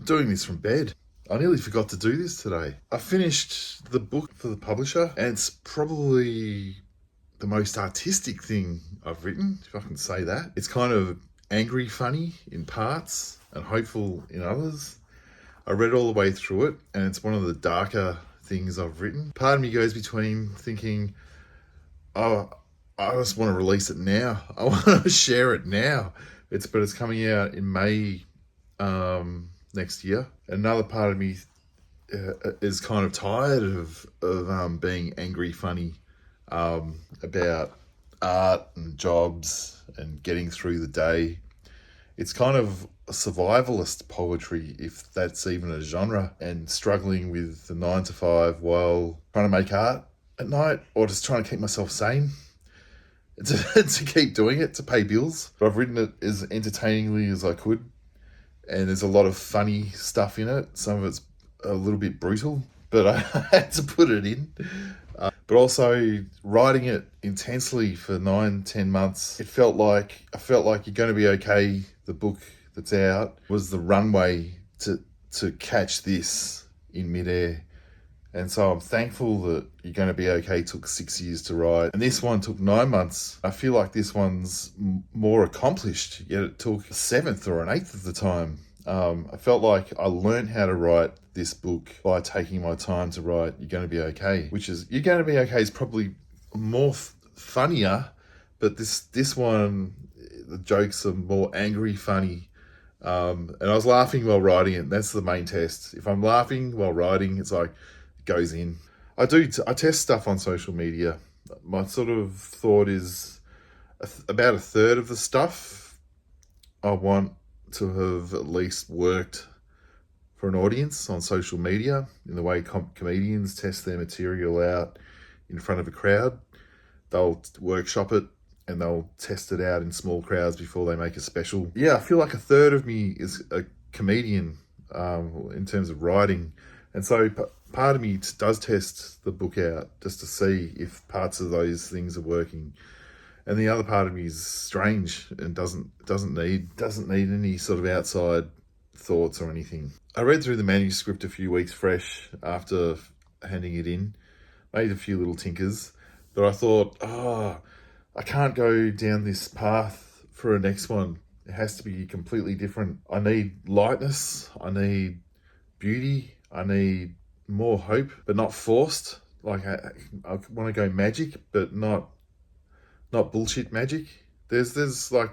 doing this from bed. I nearly forgot to do this today. I finished the book for the publisher, and it's probably the most artistic thing I've written, if I can say that. It's kind of angry funny in parts and hopeful in others. I read all the way through it, and it's one of the darker things I've written. Part of me goes between thinking, oh, I just want to release it now. I want to share it now. But it's coming out in May next year. Another part of me is kind of tired of being angry funny about art and jobs and getting through the day. It's kind of survivalist poetry, if that's even a genre, and struggling with the 9 to 5 while trying to make art at night, or just trying to keep myself sane to keep doing it, to pay bills. But I've written it as entertainingly as I could, and there's a lot of funny stuff in it. Some of it's a little bit brutal, but I had to put it in. But also writing it intensely for 9-10 months, I felt like You're Going to Be Okay, the book that's out, was the runway to catch this in midair. And so I'm thankful that You're Going to Be Okay took 6 years to write, and this one took 9 months. I feel like this one's more accomplished, yet it took a seventh or an eighth of the time. I felt like I learned how to write this book by taking my time to write You're Going to Be Okay, which is, You're Going to Be Okay is probably more funnier, but this one, the jokes are more angry funny. And I was laughing while writing it. That's the main test. If I'm laughing while writing, it's like, it goes in. I test stuff on social media. My sort of thought is about a third of the stuff I want to have at least worked for an audience on social media, in the way comedians test their material out in front of a crowd. They'll workshop it and they'll test it out in small crowds before they make a special. Yeah, I feel like a third of me is a comedian in terms of writing. And so part of me does test the book out just to see if parts of those things are working. And the other part of me is strange and doesn't need any sort of outside thoughts or anything. I read through the manuscript a few weeks fresh after handing it in, made a few little tinkers, but I thought, I can't go down this path for a next one. It has to be completely different. I need lightness, I need beauty, I need more hope, but not forced. Like I want to go magic, but not bullshit magic. There's like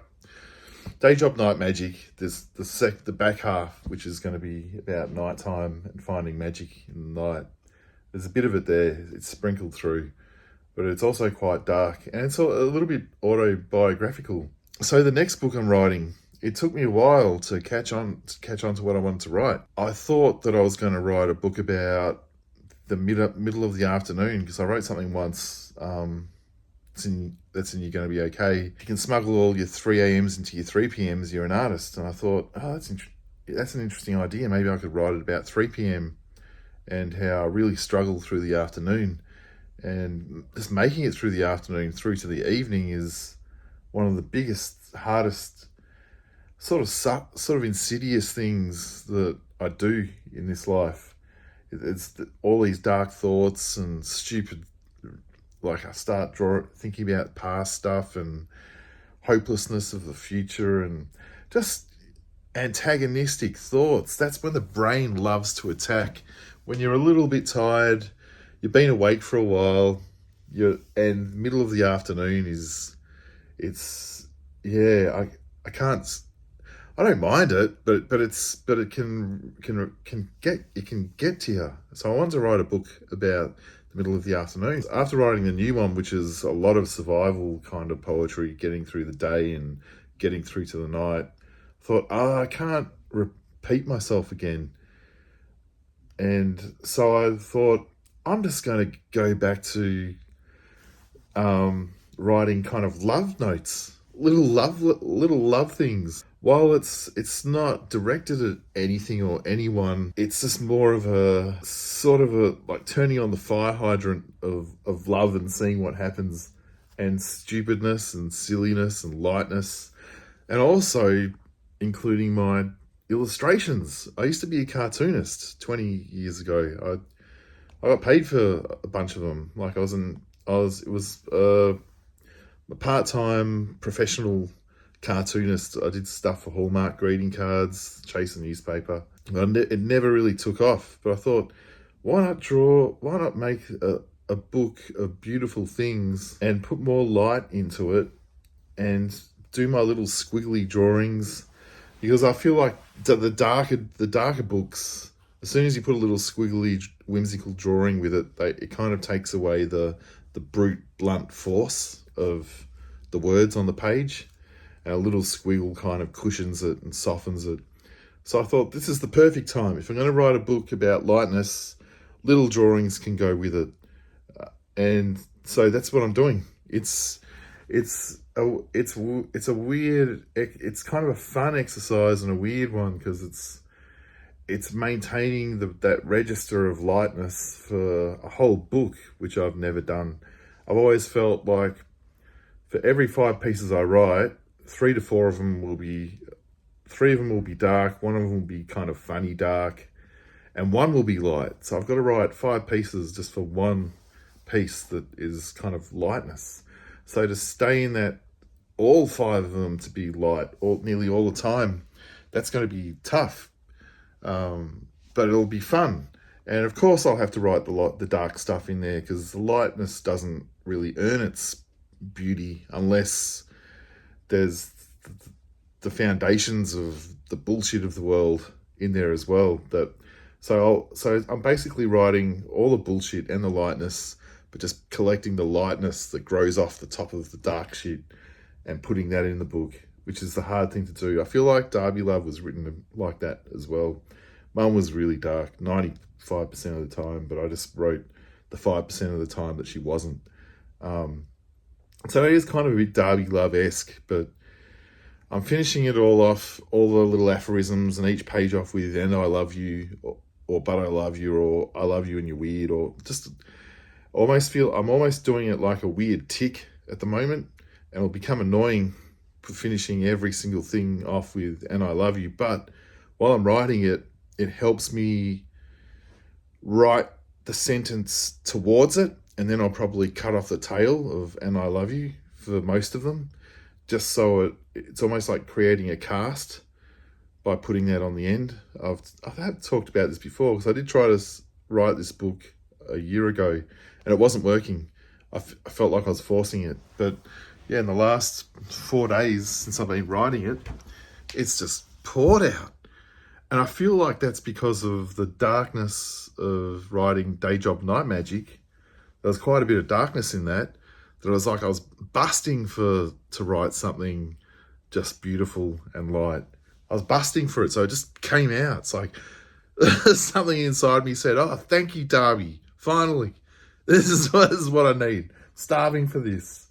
day job, night magic. There's the back half, which is going to be about nighttime and finding magic in the night. There's a bit of it there. It's sprinkled through, but it's also quite dark, and it's a little bit autobiographical. So the next book I'm writing, it took me a while to catch on to what I wanted to write. I thought that I was going to write a book about the middle of the afternoon, because I wrote something once. That's in You're Going to Be Okay. If you can smuggle all your 3 a.m s into your 3 p.m s, you're an artist. And I thought, that's an interesting idea. Maybe I could write it about 3 p.m. and how I really struggle through the afternoon. And just making it through the afternoon, through to the evening, is one of the biggest, hardest, sort of insidious things that I do in this life. It's all these dark thoughts and stupid. Like I start thinking about past stuff and hopelessness of the future and just antagonistic thoughts. That's when the brain loves to attack. When you're a little bit tired, you've been awake for a while, and middle of the afternoon I don't mind it, but it can get to you. So I wanted to write a book about the middle of the afternoon. After writing the new one, which is a lot of survival kind of poetry, getting through the day and getting through to the night, I thought, I can't repeat myself again. And so I thought, I'm just going to go back to writing kind of love notes, little love things. While it's not directed at anything or anyone, it's just more of a sort of a like turning on the fire hydrant of love and seeing what happens, and stupidness and silliness and lightness, and also including my illustrations. I used to be a cartoonist 20 years ago. I got paid for a bunch of them. Like it was a part-time professional cartoonist. I did stuff for Hallmark greeting cards, Chase the newspaper. It never really took off, but I thought, why not make a book of beautiful things and put more light into it and do my little squiggly drawings, because I feel like the darker books, as soon as you put a little squiggly whimsical drawing with it, it kind of takes away the brute blunt force of the words on the page, and a little squiggle kind of cushions it and softens it. So I thought, this is the perfect time. If I'm going to write a book about lightness, little drawings can go with it. And so that's what I'm doing. It's a weird, it's kind of a fun exercise and a weird one, because it's maintaining that register of lightness for a whole book, which I've never done. I've always felt like for every 5 pieces I write, 3 to 4 of them will be, 3 of them will be dark, 1 of them will be kind of funny dark, and 1 will be light. So I've got to write 5 pieces just for 1 piece that is kind of lightness. So to stay in that, all 5 of them to be light nearly all the time, that's going to be tough. But it'll be fun. And of course I'll have to write the dark stuff in there, because the lightness doesn't really earn its beauty unless there's the foundations of the bullshit of the world in there as well. So I'm basically writing all the bullshit and the lightness, but just collecting the lightness that grows off the top of the dark shit and putting that in the book, which is the hard thing to do. I feel like Darby Love was written like that as well. Mum was really dark 95% of the time, but I just wrote the 5% of the time that she wasn't. So it is kind of a bit Darby Love-esque, but I'm finishing it all off, all the little aphorisms, and each page off with "and I love you," or "but I love you," or "I love you and you're weird," or just I'm almost doing it like a weird tick at the moment, and it'll become annoying finishing every single thing off with "and I love you." But while I'm writing it, it helps me write the sentence towards it, and then I'll probably cut off the tail of "and I love you" for most of them, just so it's almost like creating a cast by putting that on the end. I've talked about this before, because I did try to write this book a year ago, and it wasn't working. I felt like I was forcing it. But yeah, in the last 4 days since I've been writing it, it's just poured out. And I feel like that's because of the darkness of writing Day Job Night Magic. There was quite a bit of darkness in that it was like I was busting to write something just beautiful and light. I was busting for it, so it just came out. It's like something inside me said, "Oh, thank you, Darby. Finally, this is what I need. Starving for this."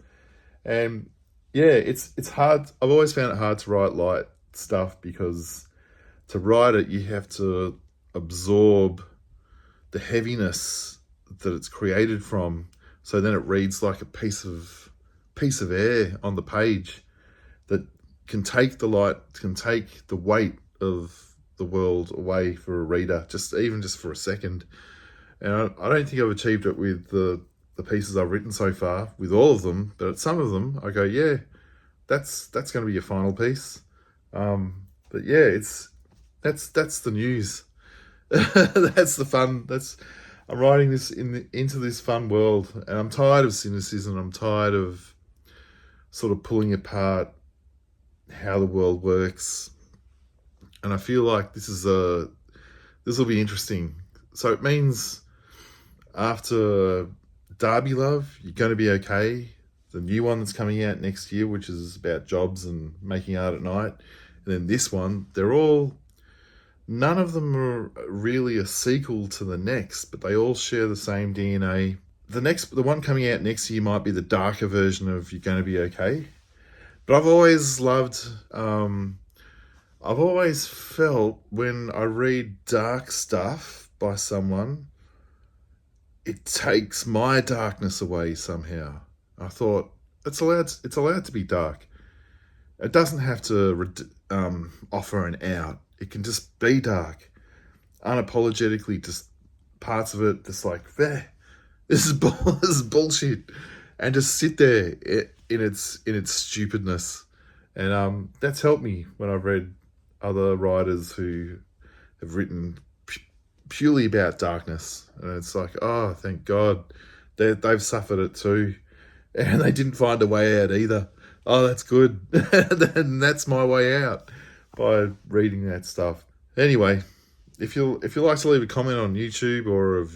And yeah, it's hard. I've always found it hard to write light stuff, because to write it, you have to absorb the heaviness that it's created from. So then it reads like a piece of air on the page that can take the light, can take the weight of the world away for a reader, just for a second. And I don't think I've achieved it with the pieces I've written so far, with all of them, but at some of them I go, yeah, that's going to be your final piece. But yeah, that's the news. That's the fun. I'm writing this into this fun world, and I'm tired of cynicism. I'm tired of sort of pulling apart how the world works, and I feel like this will be interesting. So it means after Darby Love, You're Going to Be Okay, the new one that's coming out next year, which is about jobs and making art at night, and then this one, none of them are really a sequel to the next, but they all share the same DNA. The one coming out next year might be the darker version of You're Going to Be Okay. But I've always felt when I read dark stuff by someone, it takes my darkness away somehow. I thought, it's allowed to be dark. It doesn't have to offer an out. It can just be dark, unapologetically. Just parts of it, just like, this is this is bullshit, and just sit there in its stupidness. And that's helped me when I've read other writers who have written purely about darkness, and it's like, oh, thank God, they've suffered it too, and they didn't find a way out either. Oh, that's good. And that's my way out, by reading that stuff. Anyway, if you like to leave a comment on YouTube, or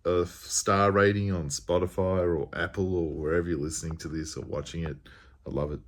a star rating on Spotify or Apple or wherever you're listening to this or watching it, I love it.